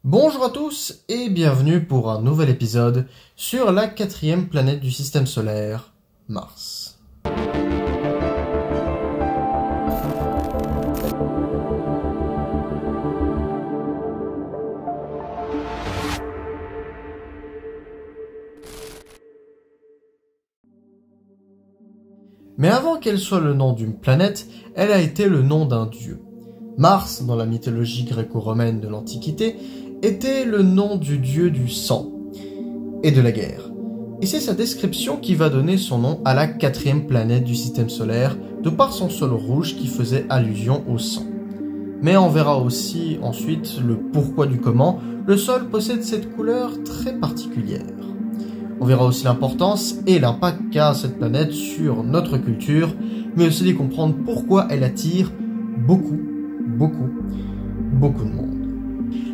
Bonjour à tous et bienvenue pour un nouvel épisode sur la 4e planète du système solaire, Mars. Mais avant qu'elle soit le nom d'une planète, elle a été le nom d'un dieu. Mars, dans la mythologie gréco-romaine de l'Antiquité, était le nom du dieu du sang et de la guerre. Et c'est sa description qui va donner son nom à la 4e planète du système solaire, de par son sol rouge qui faisait allusion au sang. Mais on verra aussi ensuite le pourquoi du comment le sol possède cette couleur très particulière. On verra aussi l'importance et l'impact qu'a cette planète sur notre culture, mais aussi de comprendre pourquoi elle attire beaucoup de monde.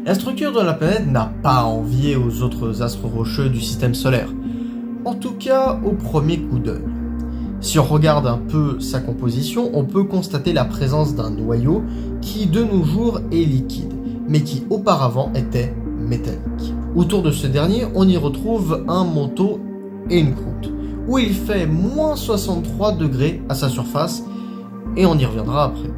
La structure de la planète n'a pas envié aux autres astres rocheux du système solaire, en tout cas au premier coup d'œil. Si on regarde un peu sa composition, on peut constater la présence d'un noyau qui de nos jours est liquide, mais qui auparavant était métallique. Autour de ce dernier, on y retrouve un manteau et une croûte, où il fait moins 63 degrés à sa surface, et on y reviendra après.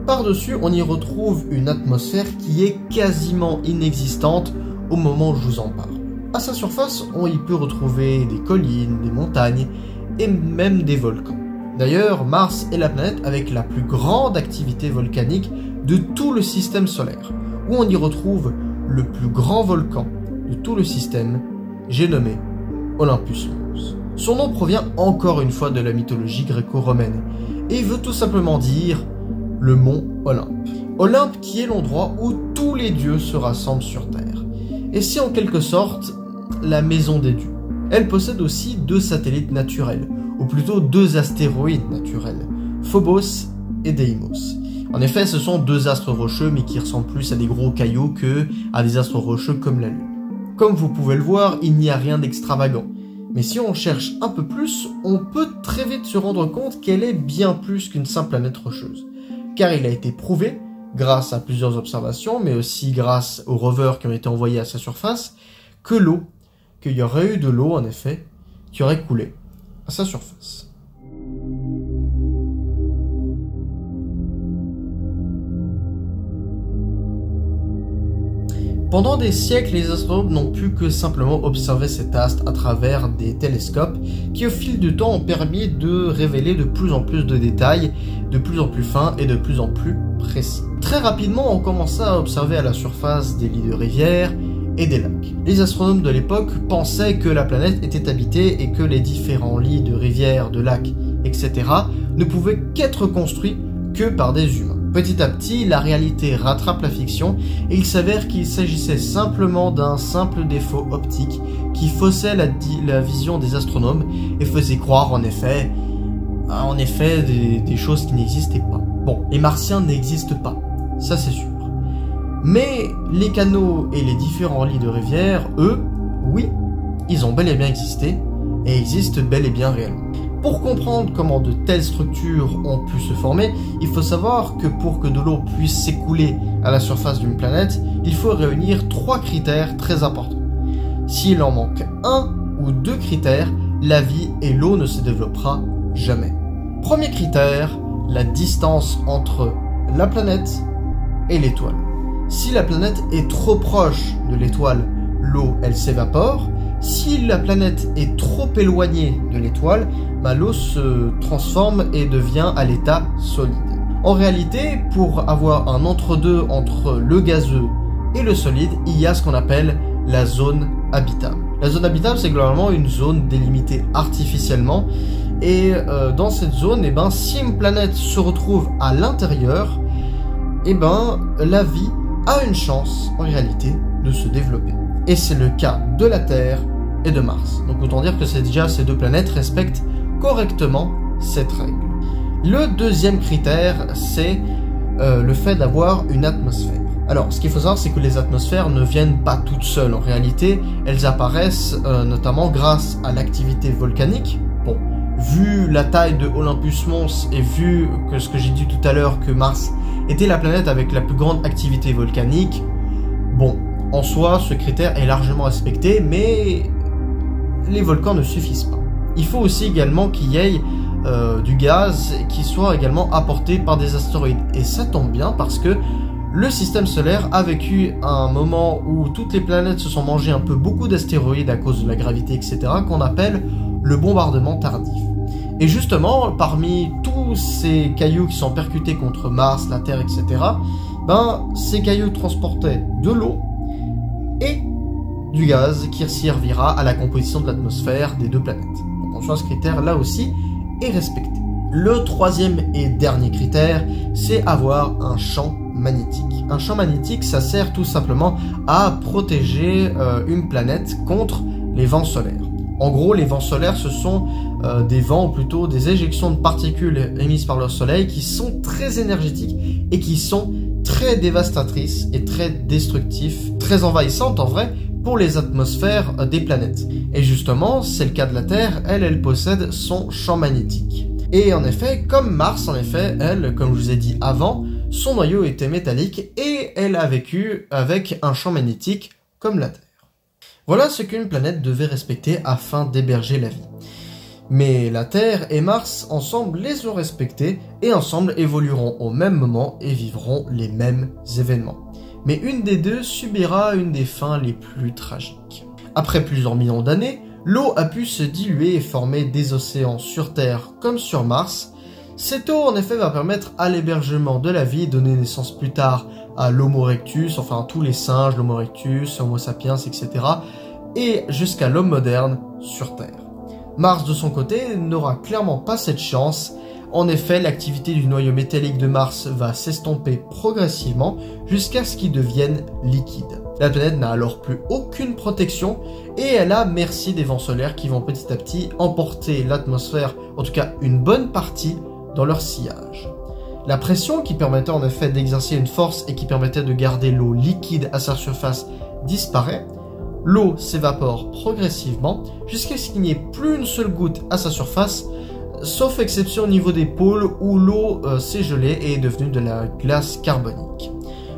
Par-dessus, on y retrouve une atmosphère qui est quasiment inexistante au moment où je vous en parle. À sa surface, on y peut retrouver des collines, des montagnes, et même des volcans. D'ailleurs, Mars est la planète avec la plus grande activité volcanique de tout le système solaire, où on y retrouve le plus grand volcan de tout le système, j'ai nommé Olympus Mons. Son nom provient encore une fois de la mythologie gréco-romaine, et veut tout simplement dire le mont Olympe. Olympe qui est l'endroit où tous les dieux se rassemblent sur Terre. Et c'est en quelque sorte la maison des dieux. Elle possède aussi 2 satellites naturels, ou plutôt 2 astéroïdes naturels, Phobos et Deimos. En effet, ce sont 2 astres rocheux, mais qui ressemblent plus à des gros cailloux que à des astres rocheux comme la Lune. Comme vous pouvez le voir, il n'y a rien d'extravagant. Mais si on cherche un peu plus, on peut très vite se rendre compte qu'elle est bien plus qu'une simple planète rocheuse. Car il a été prouvé, grâce à plusieurs observations, mais aussi grâce aux rovers qui ont été envoyés à sa surface, qu'il y aurait eu de l'eau en effet, qui aurait coulé à sa surface. Pendant des siècles, les astronomes n'ont pu que simplement observer cet astre à travers des télescopes qui au fil du temps ont permis de révéler de plus en plus de détails, de plus en plus fins et de plus en plus précis. Très rapidement, on commença à observer à la surface des lits de rivières et des lacs. Les astronomes de l'époque pensaient que la planète était habitée et que les différents lits de rivières, de lacs, etc. ne pouvaient qu'être construits que par des humains. Petit à petit, la réalité rattrape la fiction et il s'avère qu'il s'agissait simplement d'un simple défaut optique qui faussait la vision des astronomes et faisait croire en effet des choses qui n'existaient pas. Bon, les martiens n'existent pas, ça c'est sûr. Mais les canaux et les différents lits de rivières, eux, oui, ils ont bel et bien existé et existent bel et bien réellement. Pour comprendre comment de telles structures ont pu se former, il faut savoir que pour que de l'eau puisse s'écouler à la surface d'une planète, il faut réunir 3 critères très importants. S'il en manque un ou 2 critères, la vie et l'eau ne se développera jamais. Premier critère, la distance entre la planète et l'étoile. Si la planète est trop proche de l'étoile, l'eau elle s'évapore. Si la planète est trop éloignée de l'étoile, l'eau se transforme et devient à l'état solide. En réalité, pour avoir un entre-deux entre le gazeux et le solide, il y a ce qu'on appelle la zone habitable. La zone habitable, c'est globalement une zone délimitée artificiellement. Et dans cette zone, si une planète se retrouve à l'intérieur, la vie a une chance, en réalité, de se développer. Et c'est le cas de la Terre et de Mars. Donc autant dire que ces 2 planètes respectent correctement cette règle. Le deuxième critère, c'est le fait d'avoir une atmosphère. Alors, ce qu'il faut savoir, c'est que les atmosphères ne viennent pas toutes seules. En réalité, elles apparaissent notamment grâce à l'activité volcanique. Bon, vu la taille de Olympus Mons et vu que ce que j'ai dit tout à l'heure, que Mars était la planète avec la plus grande activité volcanique, bon, En soi, ce critère est largement respecté, mais les volcans ne suffisent pas. Il faut aussi également qu'il y ait du gaz qui soit également apporté par des astéroïdes. Et ça tombe bien parce que le système solaire a vécu un moment où toutes les planètes se sont mangées un peu beaucoup d'astéroïdes à cause de la gravité, etc., qu'on appelle le bombardement tardif. Et justement, parmi tous ces cailloux qui sont percutés contre Mars, la Terre, etc., ces cailloux transportaient de l'eau et du gaz qui servira à la composition de l'atmosphère des deux planètes. Donc en soi, ce critère là aussi est respecté. Le troisième et dernier critère, c'est avoir un champ magnétique. Un champ magnétique, ça sert tout simplement à protéger une planète contre les vents solaires. En gros, les vents solaires, ce sont des vents, ou plutôt des éjections de particules émises par le soleil qui sont très énergétiques et qui sont très dévastatrices et très destructives, très envahissantes en vrai, pour les atmosphères des planètes. Et justement, c'est le cas de la Terre, elle possède son champ magnétique. Et en effet, comme Mars, en effet, elle, comme je vous ai dit avant, son noyau était métallique et elle a vécu avec un champ magnétique comme la Terre. Voilà ce qu'une planète devait respecter afin d'héberger la vie. Mais la Terre et Mars, ensemble, les ont respectés et ensemble évolueront au même moment et vivront les mêmes événements. Mais une des deux subira une des fins les plus tragiques. Après plusieurs millions d'années, l'eau a pu se diluer et former des océans sur Terre comme sur Mars. Cette eau, en effet, va permettre à l'hébergement de la vie, donner naissance plus tard à l'Homo erectus, enfin tous les singes, l'Homo erectus, Homo sapiens, etc. et jusqu'à l'homme moderne sur Terre. Mars, de son côté, n'aura clairement pas cette chance. En effet, l'activité du noyau métallique de Mars va s'estomper progressivement jusqu'à ce qu'il devienne liquide. La planète n'a alors plus aucune protection et elle a merci des vents solaires qui vont petit à petit emporter l'atmosphère, en tout cas une bonne partie, dans leur sillage. La pression qui permettait en effet d'exercer une force et qui permettait de garder l'eau liquide à sa surface disparaît. L'eau s'évapore progressivement jusqu'à ce qu'il n'y ait plus une seule goutte à sa surface, sauf exception au niveau des pôles où l'eau s'est gelée et est devenue de la glace carbonique.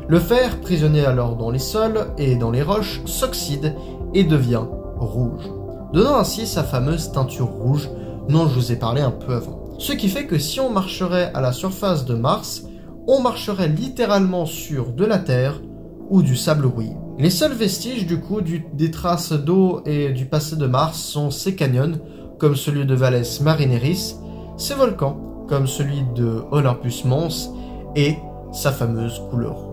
Le fer, prisonnier alors dans les sols et dans les roches, s'oxyde et devient rouge, donnant ainsi sa fameuse teinture rouge dont je vous ai parlé un peu avant. Ce qui fait que si on marcherait à la surface de Mars, on marcherait littéralement sur de la terre ou du sable rouillé. Les seuls vestiges du coup des traces d'eau et du passé de Mars sont ces canyons, comme celui de Valles Marineris, ces volcans, comme celui de Olympus Mons, et sa fameuse couleur rouge.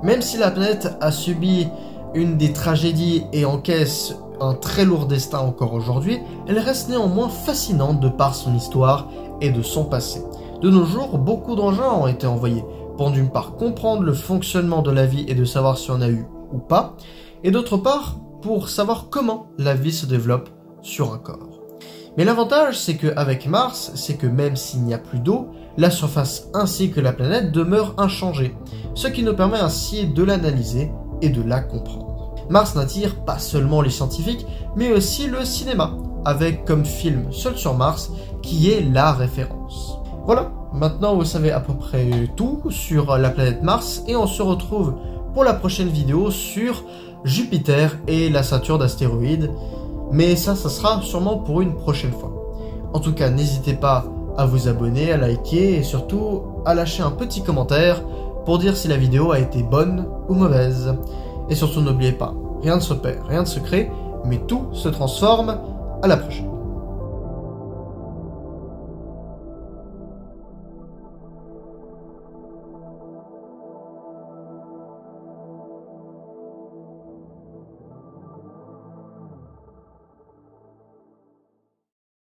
Même si la planète a subi une des tragédies et encaisse un très lourd destin encore aujourd'hui, elle reste néanmoins fascinante de par son histoire et de son passé. De nos jours, beaucoup d'engins ont été envoyés pour d'une part comprendre le fonctionnement de la vie et de savoir si on a eu ou pas, et d'autre part pour savoir comment la vie se développe sur un corps. Mais l'avantage, c'est qu'avec Mars, c'est que même s'il n'y a plus d'eau, la surface ainsi que la planète demeure inchangée, ce qui nous permet ainsi de l'analyser et de la comprendre. Mars n'attire pas seulement les scientifiques, mais aussi le cinéma, avec comme film Seul sur Mars, qui est la référence. Voilà, maintenant vous savez à peu près tout sur la planète Mars, et on se retrouve pour la prochaine vidéo sur Jupiter et la ceinture d'astéroïdes, mais ça sera sûrement pour une prochaine fois. En tout cas, n'hésitez pas à vous abonner, à liker et surtout à lâcher un petit commentaire pour dire si la vidéo a été bonne ou mauvaise. Et surtout n'oubliez pas, rien ne se perd, rien ne se crée, mais tout se transforme. À la prochaine.